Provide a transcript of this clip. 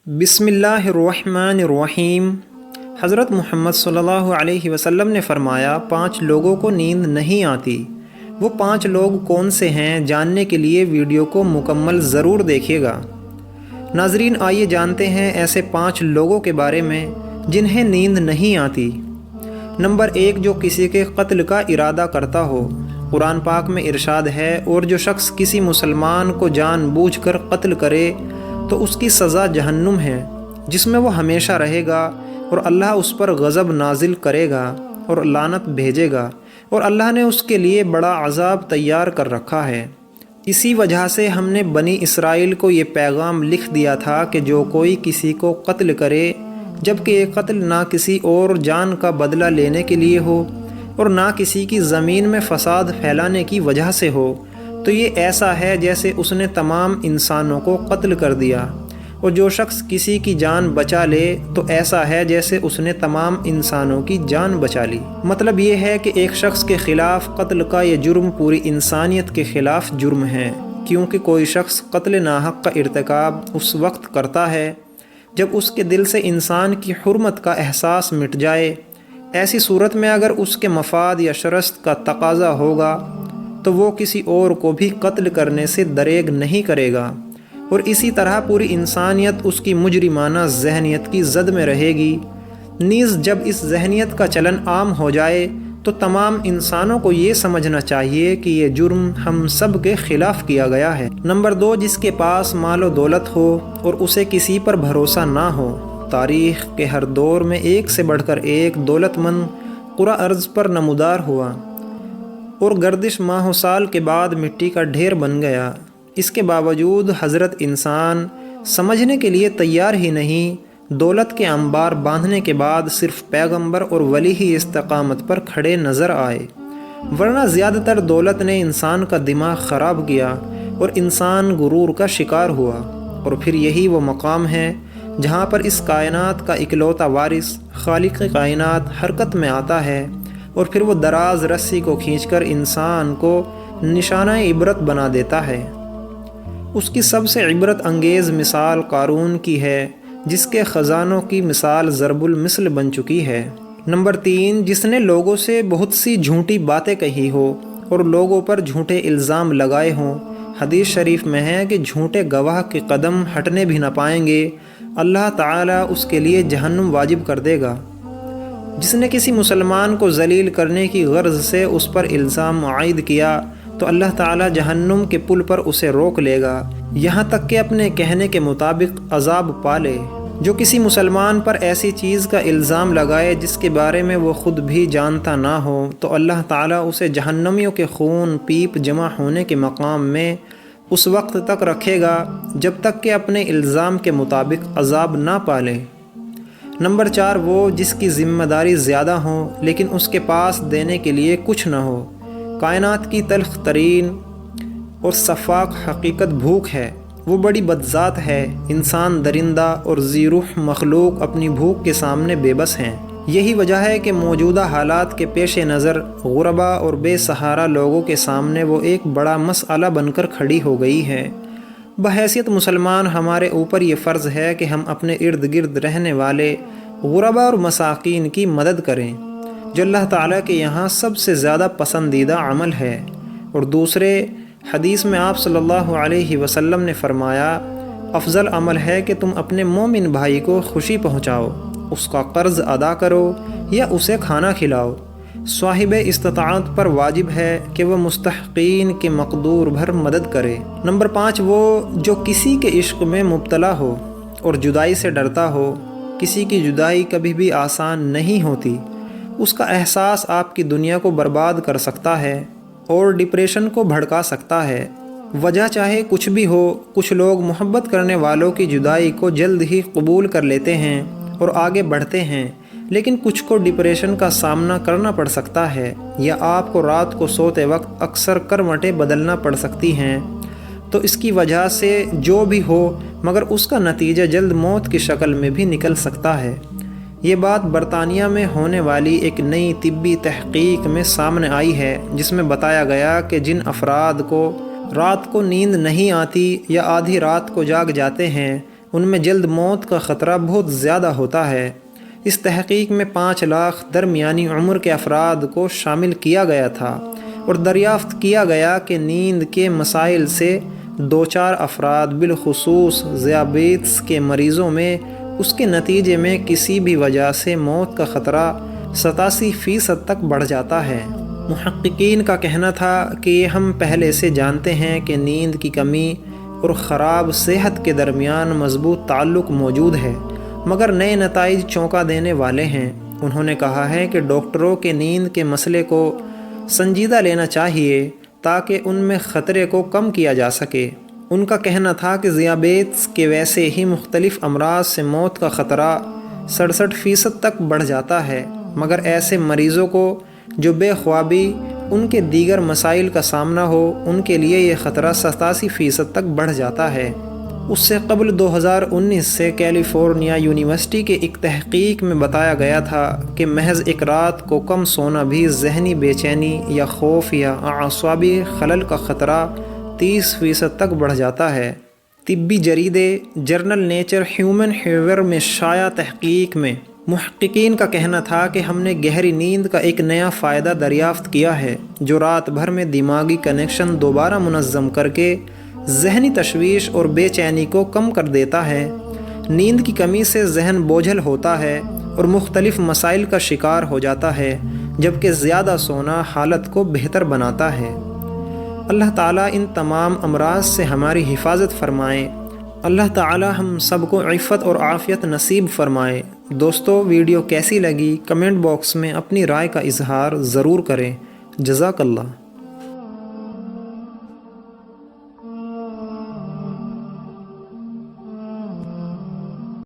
بسم اللہ الرحمن الرحیم۔ حضرت محمد صلی اللہ علیہ وسلم نے فرمایا 5 لوگوں کو نیند نہیں آتی۔ وہ 5 لوگ کون سے ہیں جاننے کے لیے ویڈیو کو مکمل ضرور دیکھیے گا۔ ناظرین، آئیے جانتے ہیں ایسے 5 لوگوں کے بارے میں جنہیں نیند نہیں آتی۔ نمبر 1، جو کسی کے قتل کا ارادہ کرتا ہو۔ قرآن پاک میں ارشاد ہے، اور جو شخص کسی مسلمان کو جان بوجھ کر قتل کرے تو اس کی سزا جہنم ہے، جس میں وہ ہمیشہ رہے گا، اور اللہ اس پر غضب نازل کرے گا اور لعنت بھیجے گا، اور اللہ نے اس کے لیے بڑا عذاب تیار کر رکھا ہے۔ اسی وجہ سے ہم نے بنی اسرائیل کو یہ پیغام لکھ دیا تھا کہ جو کوئی کسی کو قتل کرے، جبکہ یہ قتل نہ کسی اور جان کا بدلہ لینے کے لیے ہو اور نہ کسی کی زمین میں فساد پھیلانے کی وجہ سے ہو، تو یہ ایسا ہے جیسے اس نے تمام انسانوں کو قتل کر دیا، اور جو شخص کسی کی جان بچا لے تو ایسا ہے جیسے اس نے تمام انسانوں کی جان بچا لی۔ مطلب یہ ہے کہ ایک شخص کے خلاف قتل کا یہ جرم پوری انسانیت کے خلاف جرم ہے، کیونکہ کوئی شخص قتل ناحق کا ارتکاب اس وقت کرتا ہے جب اس کے دل سے انسان کی حرمت کا احساس مٹ جائے۔ ایسی صورت میں اگر اس کے مفاد یا شرست کا تقاضا ہوگا تو وہ کسی اور کو بھی قتل کرنے سے دریغ نہیں کرے گا، اور اسی طرح پوری انسانیت اس کی مجرمانہ ذہنیت کی زد میں رہے گی۔ نیز جب اس ذہنیت کا چلن عام ہو جائے تو تمام انسانوں کو یہ سمجھنا چاہیے کہ یہ جرم ہم سب کے خلاف کیا گیا ہے۔ نمبر 2، جس کے پاس مال و دولت ہو اور اسے کسی پر بھروسہ نہ ہو۔ تاریخ کے ہر دور میں ایک سے بڑھ کر ایک دولت مند قرہ ارض پر نمودار ہوا، اور گردش ماہ و سال کے بعد مٹی کا ڈھیر بن گیا۔ اس کے باوجود حضرت انسان سمجھنے کے لیے تیار ہی نہیں۔ دولت کے انبار باندھنے کے بعد صرف پیغمبر اور ولی ہی استقامت پر کھڑے نظر آئے، ورنہ زیادہ تر دولت نے انسان کا دماغ خراب کیا اور انسان غرور کا شکار ہوا۔ اور پھر یہی وہ مقام ہے جہاں پر اس کائنات کا اکلوتا وارث خالق کائنات حرکت میں آتا ہے، اور پھر وہ دراز رسی کو کھینچ کر انسان کو نشانہ عبرت بنا دیتا ہے۔ اس کی سب سے عبرت انگیز مثال قارون کی ہے، جس کے خزانوں کی مثال ضرب المثل بن چکی ہے۔ نمبر 3، جس نے لوگوں سے بہت سی جھوٹی باتیں کہی ہو اور لوگوں پر جھوٹے الزام لگائے ہوں۔ حدیث شریف میں ہے کہ جھوٹے گواہ کے قدم ہٹنے بھی نہ پائیں گے، اللہ تعالیٰ اس کے لیے جہنم واجب کر دے گا۔ جس نے کسی مسلمان کو ذلیل کرنے کی غرض سے اس پر الزام عائد کیا تو اللہ تعالیٰ جہنم کے پل پر اسے روک لے گا، یہاں تک کہ اپنے کہنے کے مطابق عذاب پالے۔ جو کسی مسلمان پر ایسی چیز کا الزام لگائے جس کے بارے میں وہ خود بھی جانتا نہ ہو تو اللہ تعالیٰ اسے جہنمیوں کے خون پیپ جمع ہونے کے مقام میں اس وقت تک رکھے گا جب تک کہ اپنے الزام کے مطابق عذاب نہ پالے۔ نمبر 4، وہ جس کی ذمہ داری زیادہ ہو لیکن اس کے پاس دینے کے لیے کچھ نہ ہو۔ کائنات کی تلخ ترین اور صفاق حقیقت بھوک ہے۔ وہ بڑی بدذات ہے۔ انسان، درندہ اور ذی روح مخلوق اپنی بھوک کے سامنے بے بس ہیں۔ یہی وجہ ہے کہ موجودہ حالات کے پیش نظر غربا اور بے سہارا لوگوں کے سامنے وہ ایک بڑا مسئلہ بن کر کھڑی ہو گئی ہے۔ بحیثیت مسلمان ہمارے اوپر یہ فرض ہے کہ ہم اپنے ارد گرد رہنے والے غربا اور مساکین کی مدد کریں، جو اللہ تعالیٰ کے یہاں سب سے زیادہ پسندیدہ عمل ہے۔ اور دوسرے حدیث میں آپ صلی اللہ علیہ وسلم نے فرمایا، افضل عمل ہے کہ تم اپنے مومن بھائی کو خوشی پہنچاؤ، اس کا قرض ادا کرو یا اسے کھانا کھلاؤ۔ صاحب استطاعت پر واجب ہے کہ وہ مستحقین کی مقدور بھر مدد کرے۔ نمبر 5، وہ جو کسی کے عشق میں مبتلا ہو اور جدائی سے ڈرتا ہو۔ کسی کی جدائی کبھی بھی آسان نہیں ہوتی۔ اس کا احساس آپ کی دنیا کو برباد کر سکتا ہے اور ڈپریشن کو بھڑکا سکتا ہے۔ وجہ چاہے کچھ بھی ہو، کچھ لوگ محبت کرنے والوں کی جدائی کو جلد ہی قبول کر لیتے ہیں اور آگے بڑھتے ہیں، لیکن کچھ کو ڈپریشن کا سامنا کرنا پڑ سکتا ہے، یا آپ کو رات کو سوتے وقت اکثر کروٹیں بدلنا پڑ سکتی ہیں۔ تو اس کی وجہ سے جو بھی ہو، مگر اس کا نتیجہ جلد موت کی شکل میں بھی نکل سکتا ہے۔ یہ بات برطانیہ میں ہونے والی ایک نئی طبی تحقیق میں سامنے آئی ہے، جس میں بتایا گیا کہ جن افراد کو رات کو نیند نہیں آتی یا آدھی رات کو جاگ جاتے ہیں، ان میں جلد موت کا خطرہ بہت زیادہ ہوتا ہے۔ اس تحقیق میں 5 لاکھ درمیانی عمر کے افراد کو شامل کیا گیا تھا اور دریافت کیا گیا کہ نیند کے مسائل سے 2-4 افراد بالخصوص ذیابیطس کے مریضوں میں اس کے نتیجے میں کسی بھی وجہ سے موت کا خطرہ 87% تک بڑھ جاتا ہے۔ محققین کا کہنا تھا کہ ہم پہلے سے جانتے ہیں کہ نیند کی کمی اور خراب صحت کے درمیان مضبوط تعلق موجود ہے، مگر نئے نتائج چونکا دینے والے ہیں۔ انہوں نے کہا ہے کہ ڈاکٹروں کے نیند کے مسئلے کو سنجیدہ لینا چاہیے تاکہ ان میں خطرے کو کم کیا جا سکے۔ ان کا کہنا تھا کہ ذیابیطس کے ویسے ہی مختلف امراض سے موت کا خطرہ 67% تک بڑھ جاتا ہے، مگر ایسے مریضوں کو جو بے خوابی ان کے دیگر مسائل کا سامنا ہو، ان کے لیے یہ خطرہ 87% تک بڑھ جاتا ہے۔ اس سے قبل 2019 سے کیلیفورنیا یونیورسٹی کے ایک تحقیق میں بتایا گیا تھا کہ محض ایک رات کو کم سونا بھی ذہنی بے چینی یا خوف یا اعصابی خلل کا خطرہ 30% تک بڑھ جاتا ہے۔ طبی جریدے جرنل نیچر ہیومن بیہیویئر میں شائع تحقیق میں محققین کا کہنا تھا کہ ہم نے گہری نیند کا ایک نیا فائدہ دریافت کیا ہے جو رات بھر میں دماغی کنیکشن دوبارہ منظم کر کے ذہنی تشویش اور بے چینی کو کم کر دیتا ہے۔ نیند کی کمی سے ذہن بوجھل ہوتا ہے اور مختلف مسائل کا شکار ہو جاتا ہے، جبکہ زیادہ سونا حالت کو بہتر بناتا ہے۔ اللہ تعالیٰ ان تمام امراض سے ہماری حفاظت فرمائے۔ اللہ تعالیٰ ہم سب کو عفت اور عافیت نصیب فرمائے۔ دوستو، ویڈیو کیسی لگی کمنٹ باکس میں اپنی رائے کا اظہار ضرور کریں۔ جزاک اللہ۔